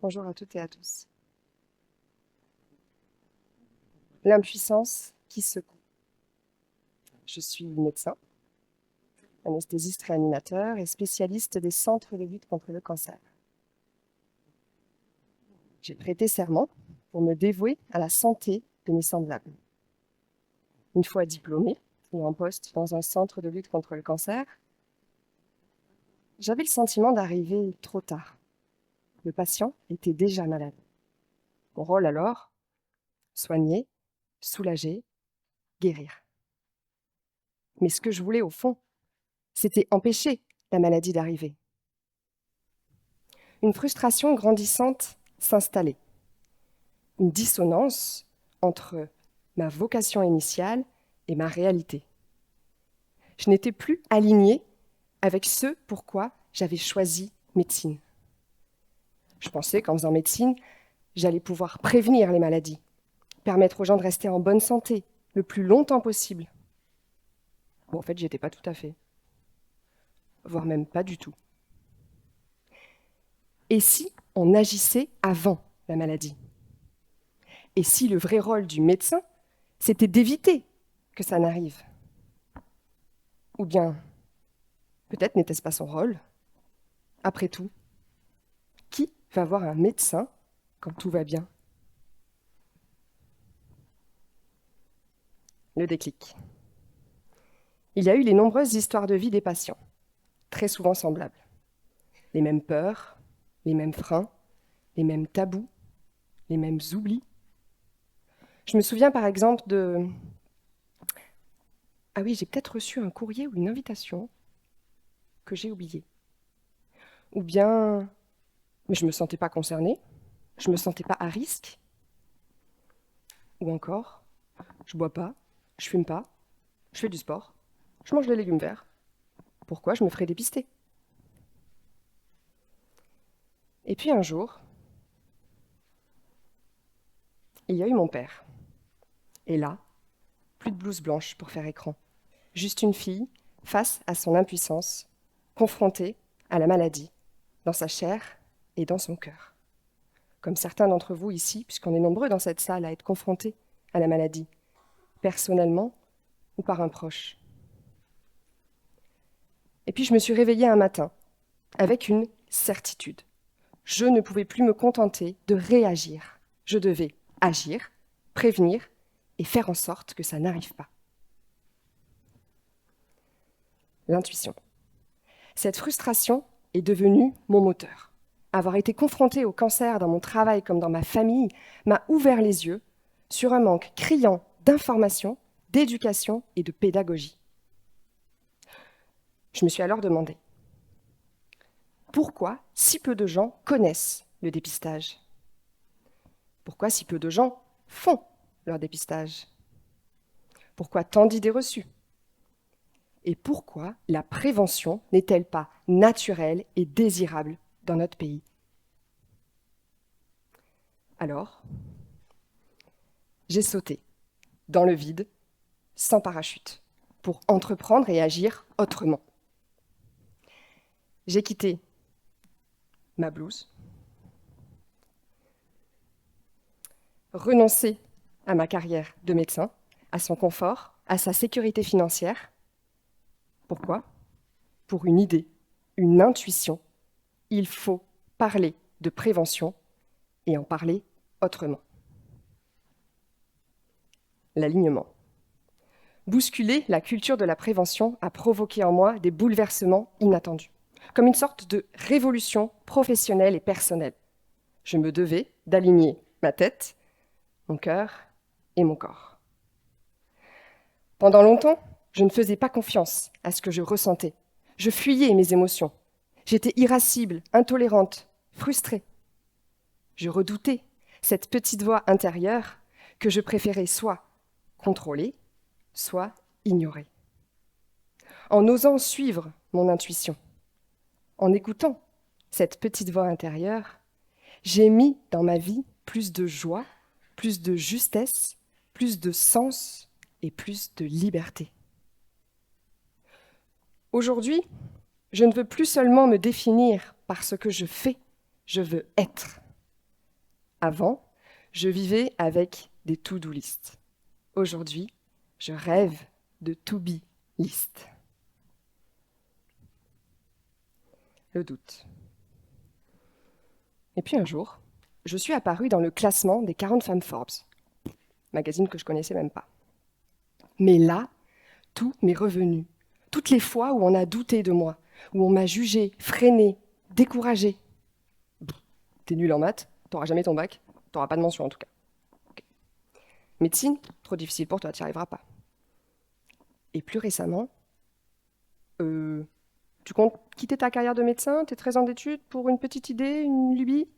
Bonjour à toutes et à tous. L'impuissance qui secoue. Je suis médecin, anesthésiste réanimateur et spécialiste des centres de lutte contre le cancer. J'ai prêté serment pour me dévouer à la santé de mes semblables. Une fois diplômée et en poste dans un centre de lutte contre le cancer, j'avais le sentiment d'arriver trop tard. Le patient était déjà malade. Mon rôle alors, soigner, soulager, guérir. Mais ce que je voulais au fond, c'était empêcher la maladie d'arriver. Une frustration grandissante s'installait. Une dissonance entre ma vocation initiale et ma réalité. Je n'étais plus alignée avec ce pourquoi j'avais choisi médecine. Je pensais qu'en faisant médecine, j'allais pouvoir prévenir les maladies, permettre aux gens de rester en bonne santé le plus longtemps possible. Bon, en fait, j'y étais pas tout à fait. Voire même pas du tout. Et si on agissait avant la maladie? Et si le vrai rôle du médecin, c'était d'éviter que ça n'arrive? Ou bien, peut-être n'était-ce pas son rôle? Après tout, qui va voir un médecin quand tout va bien? Le déclic. Il y a eu les nombreuses histoires de vie des patients, très souvent semblables. Les mêmes peurs, les mêmes freins, les mêmes tabous, les mêmes oublis. Je me souviens par exemple de... Ah oui, j'ai peut-être reçu un courrier ou une invitation que j'ai oublié. Ou bien, mais je ne me sentais pas concernée, je ne me sentais pas à risque. Ou encore, je bois pas, je fume pas, je fais du sport, je mange des légumes verts. Pourquoi je me ferais dépister? Et puis un jour, il y a eu mon père. Et là, plus de blouse blanche pour faire écran. Juste une fille face à son impuissance, confrontée à la maladie, dans sa chair et dans son cœur. Comme certains d'entre vous ici, puisqu'on est nombreux dans cette salle à être confrontés à la maladie, personnellement ou par un proche. Et puis je me suis réveillée un matin avec une certitude. Je ne pouvais plus me contenter de réagir. Je devais agir, prévenir et faire en sorte que ça n'arrive pas. L'intuition. Cette frustration est devenue mon moteur. Avoir été confrontée au cancer dans mon travail comme dans ma famille m'a ouvert les yeux sur un manque criant d'information, d'éducation et de pédagogie. Je me suis alors demandé, pourquoi si peu de gens connaissent le dépistage? Pourquoi si peu de gens font leur dépistage? Pourquoi tant d'idées reçues? Et pourquoi la prévention n'est-elle pas naturelle et désirable dans notre pays? Alors, j'ai sauté dans le vide, sans parachute, pour entreprendre et agir autrement. J'ai quitté ma blouse, renoncé à ma carrière de médecin, à son confort, à sa sécurité financière. Pourquoi? Pour une idée, une intuition. Il faut parler de prévention et en parler autrement. L'alignement. Bousculer la culture de la prévention a provoqué en moi des bouleversements inattendus, comme une sorte de révolution professionnelle et personnelle. Je me devais d'aligner ma tête, mon cœur et mon corps. Pendant longtemps, je ne faisais pas confiance à ce que je ressentais. Je fuyais mes émotions. J'étais irascible, intolérante, frustrée. Je redoutais cette petite voix intérieure que je préférais soit contrôler, soit ignorer. En osant suivre mon intuition, en écoutant cette petite voix intérieure, j'ai mis dans ma vie plus de joie, plus de justesse, plus de sens et plus de liberté. Aujourd'hui, je ne veux plus seulement me définir par ce que je fais, je veux être. Avant, je vivais avec des to-do list. Aujourd'hui, je rêve de to-be list. Le doute. Et puis un jour, je suis apparue dans le classement des 40 femmes Forbes, magazine que je connaissais même pas. Mais là, tout m'est revenu. Toutes les fois où on a douté de moi, où on m'a jugé, freiné, découragé. T'es nul en maths, t'auras jamais ton bac, t'auras pas de mention en tout cas. Okay. Médecine, trop difficile pour toi, t'y arriveras pas. Et plus récemment, tu comptes quitter ta carrière de médecin, tes 13 ans d'études, pour une petite idée, une lubie?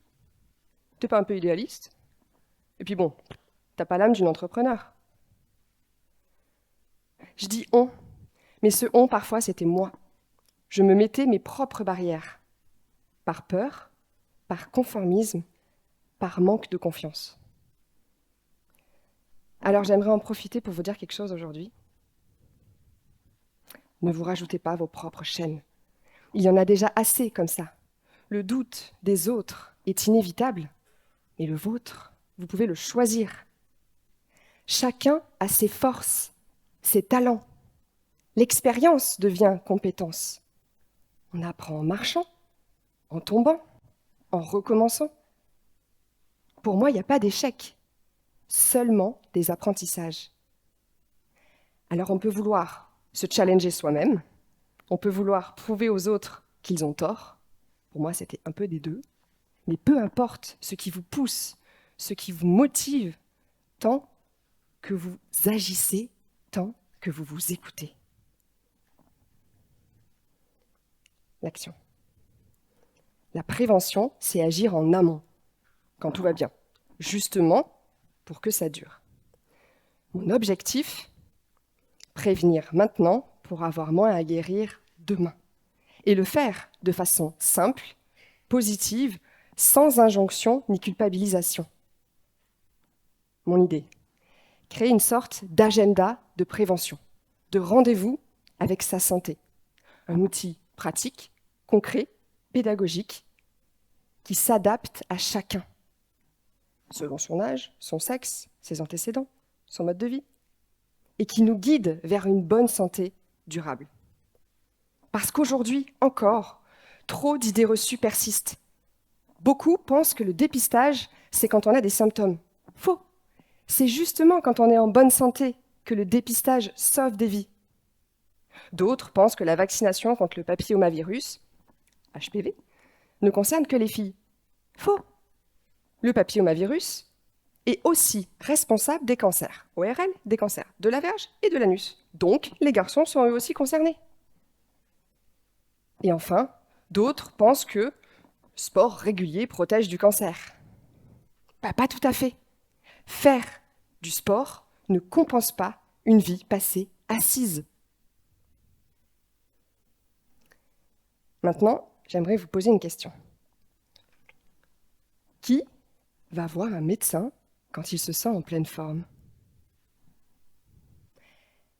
T'es pas un peu idéaliste? Et puis bon, t'as pas l'âme d'une entrepreneur. Je dis on, mais ce on, parfois, c'était moi. Je me mettais mes propres barrières, par peur, par conformisme, par manque de confiance. Alors j'aimerais en profiter pour vous dire quelque chose aujourd'hui. Ne vous rajoutez pas vos propres chaînes. Il y en a déjà assez comme ça. Le doute des autres est inévitable, mais le vôtre, vous pouvez le choisir. Chacun a ses forces, ses talents. L'expérience devient compétence. On apprend en marchant, en tombant, en recommençant. Pour moi, il n'y a pas d'échec, seulement des apprentissages. Alors on peut vouloir se challenger soi-même, on peut vouloir prouver aux autres qu'ils ont tort. Pour moi, c'était un peu des deux. Mais peu importe ce qui vous pousse, ce qui vous motive, tant que vous agissez, tant que vous vous écoutez. L'action. La prévention, c'est agir en amont, quand tout va bien, justement pour que ça dure. Mon objectif, prévenir maintenant pour avoir moins à guérir demain. Et le faire de façon simple, positive, sans injonction ni culpabilisation. Mon idée, créer une sorte d'agenda de prévention, de rendez-vous avec sa santé. Un outil pratique, concret, pédagogique, qui s'adapte à chacun, selon son âge, son sexe, ses antécédents, son mode de vie, et qui nous guide vers une bonne santé durable. Parce qu'aujourd'hui, encore, trop d'idées reçues persistent. Beaucoup pensent que le dépistage, c'est quand on a des symptômes. Faux. C'est justement quand on est en bonne santé que le dépistage sauve des vies. D'autres pensent que la vaccination contre le papillomavirus, HPV, ne concerne que les filles. Faux. Le papillomavirus est aussi responsable des cancers, ORL, des cancers de la verge et de l'anus. Donc, les garçons sont eux aussi concernés. Et enfin, d'autres pensent que sport régulier protège du cancer. Pas tout à fait. Faire du sport ne compense pas une vie passée assise. Maintenant, j'aimerais vous poser une question. Qui va voir un médecin quand il se sent en pleine forme?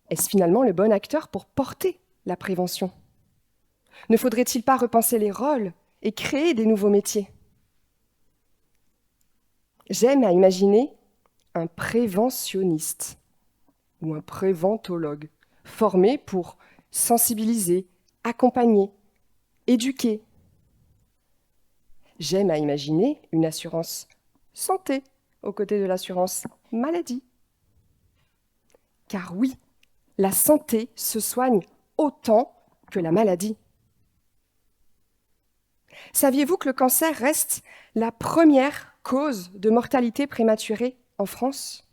Est-ce finalement le bon acteur pour porter la prévention? Ne faudrait-il pas repenser les rôles et créer des nouveaux métiers? J'aime à imaginer un préventionniste ou un préventologue formé pour sensibiliser, accompagner, éduquer. J'aime à imaginer une assurance santé aux côtés de l'assurance maladie. Car oui, la santé se soigne autant que la maladie. Saviez-vous que le cancer reste la première cause de mortalité prématurée en France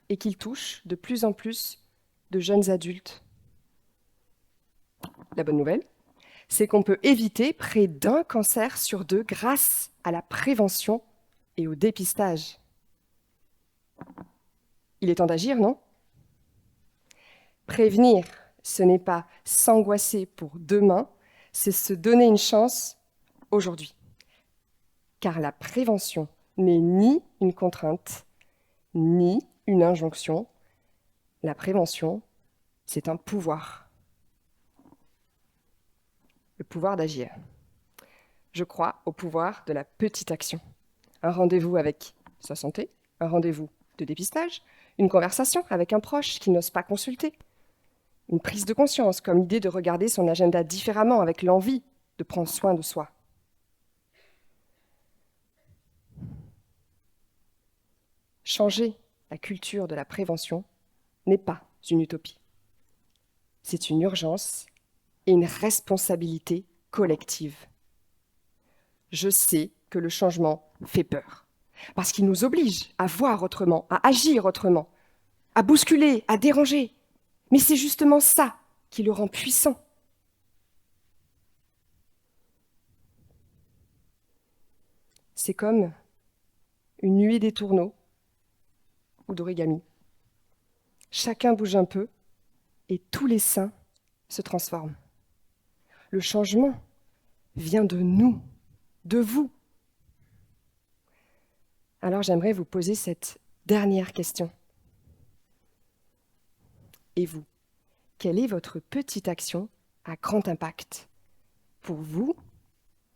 et qu'il touche de plus en plus de jeunes adultes? La bonne nouvelle, c'est qu'on peut éviter près d'un cancer sur deux grâce à la prévention et au dépistage. Il est temps d'agir, non? Prévenir, ce n'est pas s'angoisser pour demain, c'est se donner une chance aujourd'hui. Car la prévention n'est ni une contrainte, ni une injonction. La prévention, c'est un pouvoir. Le pouvoir d'agir. Je crois au pouvoir de la petite action. Un rendez-vous avec sa santé, un rendez-vous de dépistage, une conversation avec un proche qui n'ose pas consulter, une prise de conscience comme l'idée de regarder son agenda différemment avec l'envie de prendre soin de soi. Changer la culture de la prévention n'est pas une utopie. C'est une urgence et une responsabilité collective. Je sais que le changement fait peur, parce qu'il nous oblige à voir autrement, à agir autrement, à bousculer, à déranger. Mais c'est justement ça qui le rend puissant. C'est comme une nuée des tourneaux ou d'origami. Chacun bouge un peu et tous les seins se transforment. Le changement vient de nous, de vous. Alors j'aimerais vous poser cette dernière question. Et vous, quelle est votre petite action à grand impact pour vous,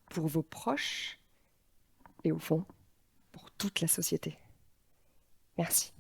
pour vos proches et au fond, pour toute la société? Merci.